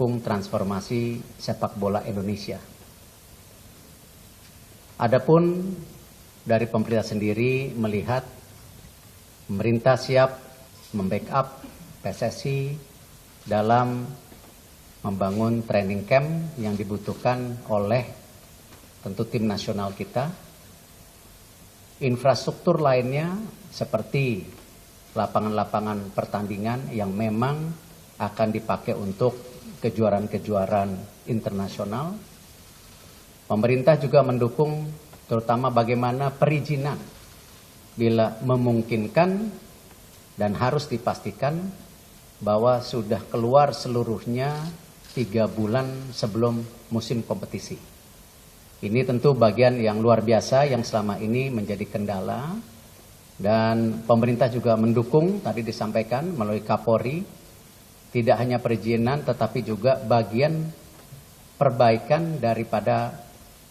mendukung transformasi sepak bola Indonesia. Adapun dari pemerintah sendiri melihat pemerintah siap membackup PSSI dalam membangun training camp yang dibutuhkan oleh tentu tim nasional kita. Infrastruktur lainnya seperti lapangan-lapangan pertandingan yang memang akan dipakai untuk kejuaraan-kejuaraan internasional. Pemerintah juga mendukung terutama bagaimana perizinan bila memungkinkan dan harus dipastikan bahwa sudah keluar seluruhnya 3 bulan sebelum musim kompetisi. Ini tentu bagian yang luar biasa yang selama ini menjadi kendala. Dan pemerintah juga mendukung, tadi disampaikan melalui Kapolri, tidak hanya perizinan tetapi juga bagian perbaikan daripada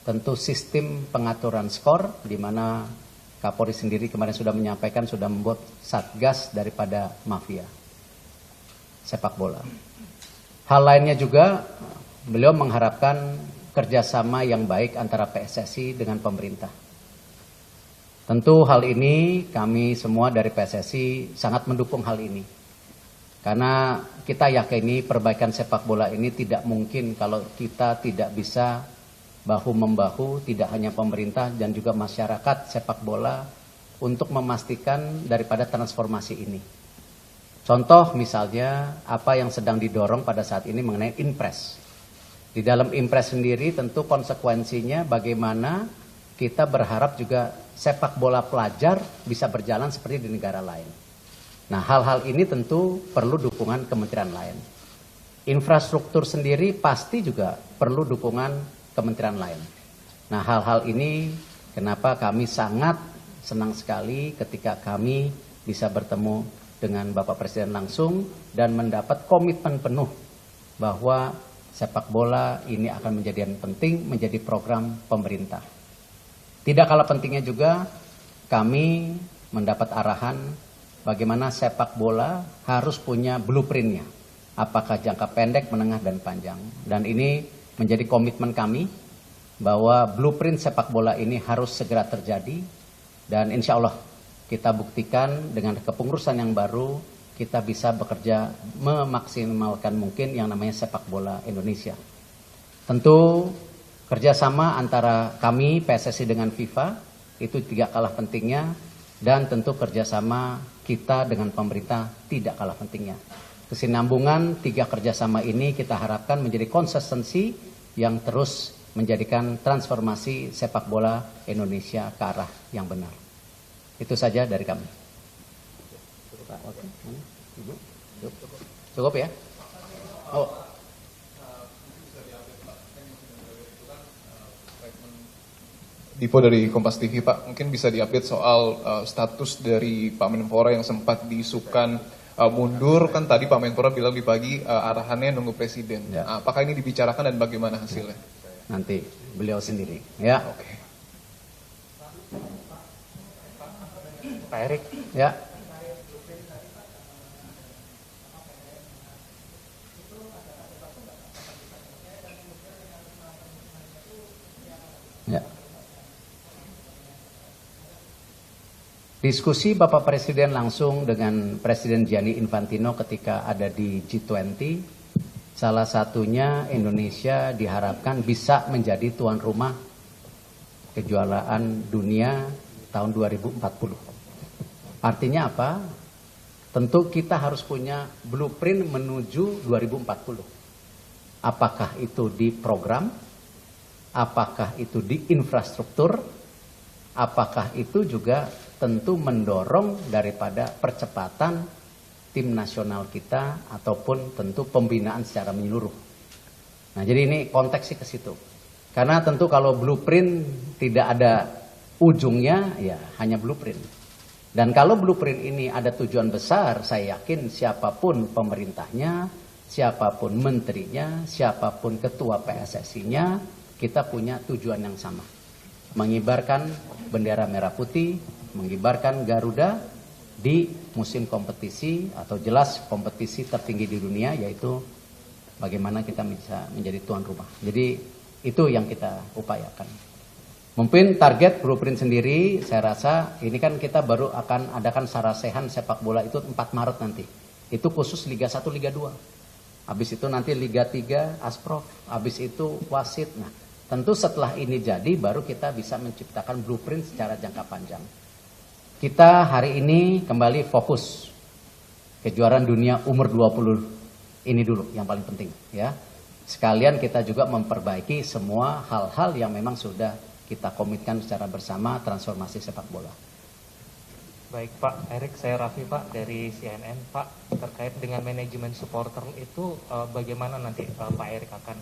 tentu sistem pengaturan skor, di mana Kapolri sendiri kemarin sudah menyampaikan sudah membuat satgas daripada mafia sepak bola. Hal lainnya juga beliau mengharapkan kerjasama yang baik antara PSSI dengan pemerintah. Tentu hal ini kami semua dari PSSI sangat mendukung hal ini. Karena kita yakini perbaikan sepak bola ini tidak mungkin kalau kita tidak bisa bahu-membahu, tidak hanya pemerintah dan juga masyarakat sepak bola untuk memastikan daripada transformasi ini. Contoh misalnya apa yang sedang didorong pada saat ini mengenai Inpres. Di dalam Inpres sendiri tentu konsekuensinya bagaimana kita berharap juga sepak bola pelajar bisa berjalan seperti di negara lain. Nah, hal-hal ini tentu perlu dukungan kementerian lain. Infrastruktur sendiri pasti juga perlu dukungan kementerian lain. Nah, hal-hal ini kenapa kami sangat senang sekali ketika kami bisa bertemu dengan Bapak Presiden langsung dan mendapat komitmen penuh bahwa sepak bola ini akan menjadi yang penting, menjadi program pemerintah. Tidak kalah pentingnya juga kami mendapat arahan bagaimana sepak bola harus punya blueprintnya. Apakah jangka pendek, menengah, dan panjang. Dan ini menjadi komitmen kami bahwa blueprint sepak bola ini harus segera terjadi. Dan insya Allah kita buktikan dengan kepengurusan yang baru kita bisa bekerja memaksimalkan mungkin yang namanya sepak bola Indonesia. Tentu kerjasama antara kami PSSI dengan FIFA itu tidak kalah pentingnya, dan tentu kerjasama kita dengan pemerintah tidak kalah pentingnya. Kesinambungan 3 kerjasama ini kita harapkan menjadi konsistensi yang terus menjadikan transformasi sepak bola Indonesia ke arah yang benar. Itu saja dari kami. Cukup ya? Oh. Dipo dari Kompas TV, Pak, mungkin bisa diupdate soal status dari Pak Menpora yang sempat diisukan mundur, kan tadi Pak Menpora bilang di pagi arahannya nunggu Presiden. Ya. Apakah ini dibicarakan dan bagaimana hasilnya? Nanti beliau sendiri. Ya. Oke. Pak Erik. Ya. Ya. Diskusi Bapak Presiden langsung dengan Presiden Gianni Infantino ketika ada di G20, salah satunya Indonesia diharapkan bisa menjadi tuan rumah kejuaraan dunia tahun 2040. Artinya apa? Tentu kita harus punya blueprint menuju 2040. Apakah itu di program? Apakah itu di infrastruktur? Apakah itu juga tentu mendorong daripada percepatan tim nasional kita ataupun tentu pembinaan secara menyeluruh. Nah, jadi ini konteksnya ke situ. Karena tentu kalau blueprint tidak ada ujungnya, ya hanya blueprint. Dan kalau blueprint ini ada tujuan besar, saya yakin siapapun pemerintahnya, siapapun menterinya, siapapun ketua PSSI-nya, kita punya tujuan yang sama. Mengibarkan bendera merah putih, mengibarkan Garuda di musim kompetisi atau jelas kompetisi tertinggi di dunia, yaitu bagaimana kita bisa menjadi tuan rumah. Jadi itu yang kita upayakan. Mungkin target blueprint sendiri, saya rasa ini kan kita baru akan adakan sarasehan sepak bola itu 4 Maret nanti. Itu khusus Liga 1, Liga 2. Habis itu nanti Liga 3, Asprof. Habis itu wasit. Nah, tentu setelah ini jadi baru kita bisa menciptakan blueprint secara jangka panjang. Kita hari ini kembali fokus kejuaraan dunia umur 20 ini dulu yang paling penting ya. Sekalian kita juga memperbaiki semua hal-hal yang memang sudah kita komitkan secara bersama transformasi sepak bola. Baik Pak Erik, saya Raffi Pak dari CNN. Pak, terkait dengan manajemen supporter itu bagaimana nanti Pak Erik akan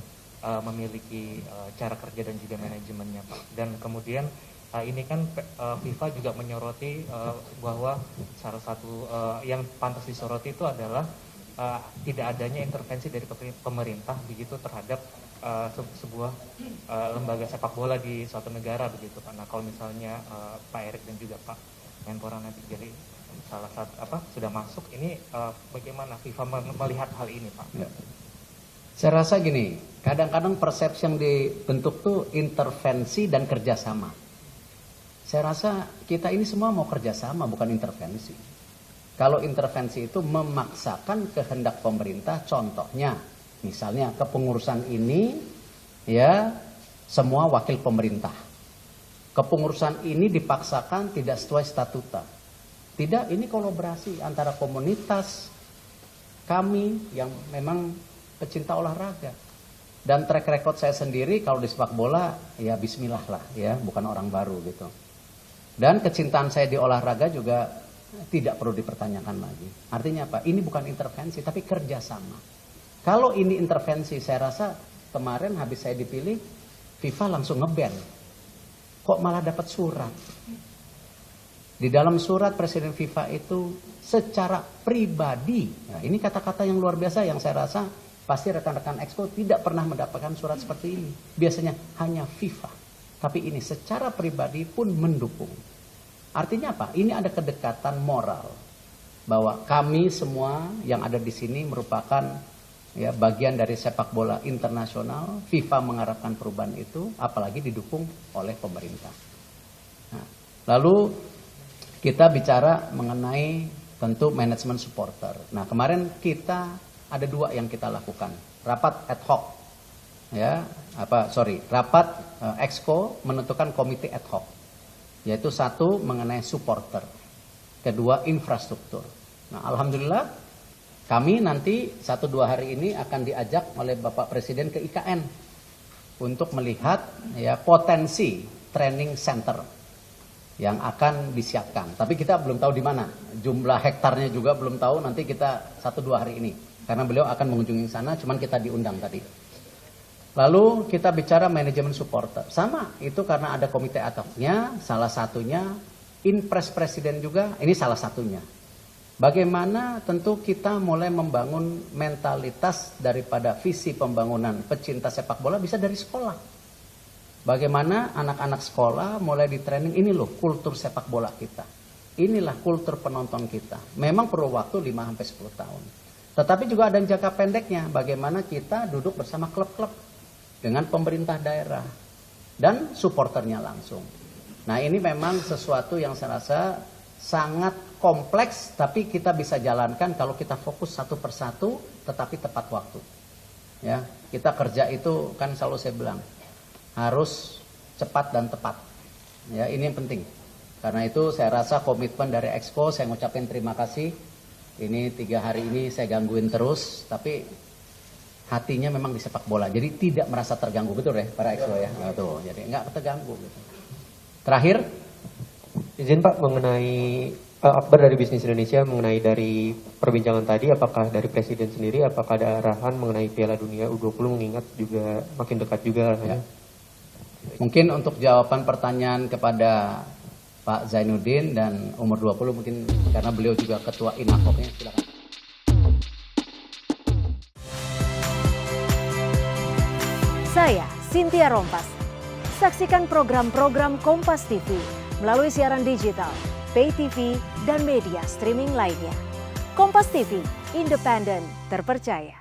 memiliki cara kerja dan juga manajemennya Pak? Dan kemudian ini kan FIFA juga menyoroti bahwa salah satu yang pantas disoroti itu adalah tidak adanya intervensi dari pemerintah begitu terhadap sebuah lembaga sepak bola di suatu negara begitu Pak. Nah kalau misalnya Pak Erik dan juga Pak Menpora nanti jadi salah satu sudah masuk ini bagaimana FIFA melihat hal ini Pak? Ya. Saya rasa gini, kadang-kadang persepsi yang dibentuk tuh intervensi dan kerjasama. Saya rasa kita ini semua mau kerjasama bukan intervensi. Kalau intervensi itu memaksakan kehendak pemerintah, contohnya misalnya kepengurusan ini ya semua wakil pemerintah. Kepengurusan ini dipaksakan tidak sesuai statuta. Tidak, ini kolaborasi antara komunitas kami yang memang pecinta olahraga. Dan track record saya sendiri kalau di sepak bola ya bismillah lah ya, bukan orang baru gitu. Dan kecintaan saya di olahraga juga tidak perlu dipertanyakan lagi. Artinya apa? Ini bukan intervensi tapi kerjasama. Kalau ini intervensi, saya rasa kemarin habis saya dipilih FIFA langsung nge-ban. Kok malah dapat surat? Di dalam surat Presiden FIFA itu secara pribadi, nah ini kata-kata yang luar biasa yang saya rasa pasti rekan-rekan Exco tidak pernah mendapatkan surat seperti ini. Biasanya hanya FIFA. Tapi ini secara pribadi pun mendukung. Artinya apa? Ini ada kedekatan moral. Bahwa kami semua yang ada di sini merupakan ya, bagian dari sepak bola internasional. FIFA mengharapkan perubahan itu, apalagi didukung oleh pemerintah. Nah, lalu kita bicara mengenai tentu manajemen supporter. Nah kemarin kita ada 2 yang kita lakukan. Rapat ad hoc. Ya, rapat Exco menentukan komite ad hoc. Yaitu 1 mengenai supporter. Kedua infrastruktur. Nah, alhamdulillah kami nanti 1-2 hari ini akan diajak oleh Bapak Presiden ke IKN untuk melihat ya potensi training center yang akan disiapkan. Tapi kita belum tahu di mana. Jumlah hektarnya juga belum tahu. Nanti kita 1-2 hari ini. Karena beliau akan mengunjungi sana, cuman kita diundang tadi. Lalu kita bicara manajemen supporter. Sama, itu karena ada komite ad hoc-nya, salah satunya Inpres Presiden juga, ini salah satunya. Bagaimana tentu kita mulai membangun mentalitas daripada visi pembangunan pecinta sepak bola bisa dari sekolah. Bagaimana anak-anak sekolah mulai di training, ini loh kultur sepak bola kita. Inilah kultur penonton kita. Memang perlu waktu 5-10 tahun. Tetapi juga ada jangka pendeknya, bagaimana kita duduk bersama klub-klub dengan pemerintah daerah dan supporternya langsung. Nah ini memang sesuatu yang saya rasa sangat kompleks, tapi kita bisa jalankan kalau kita fokus satu persatu, tetapi tepat waktu. Ya, kita kerja itu kan selalu saya bilang harus cepat dan tepat. Ya, ini yang penting. Karena itu saya rasa komitmen dari Exco, saya ngucapin terima kasih. Ini 3 hari ini saya gangguin terus, tapi hatinya memang di sepak bola. Jadi tidak merasa terganggu, betul ya para Exco ya? Nah, tuh, jadi nggak terganggu. Gitu. Terakhir, izin Pak mengenai Akbar dari Bisnis Indonesia mengenai dari perbincangan tadi, apakah dari Presiden sendiri, apakah ada arahan mengenai Piala Dunia U20 mengingat juga makin dekat juga? Ya. Mungkin untuk jawaban pertanyaan kepada Pak Zainuddin dan umur 20 mungkin karena beliau juga ketua INAFOK-nya, silakan. Saya Cynthia Rompas. Saksikan program-program Kompas TV melalui siaran digital, pay TV, dan media streaming lainnya. Kompas TV, independen, terpercaya.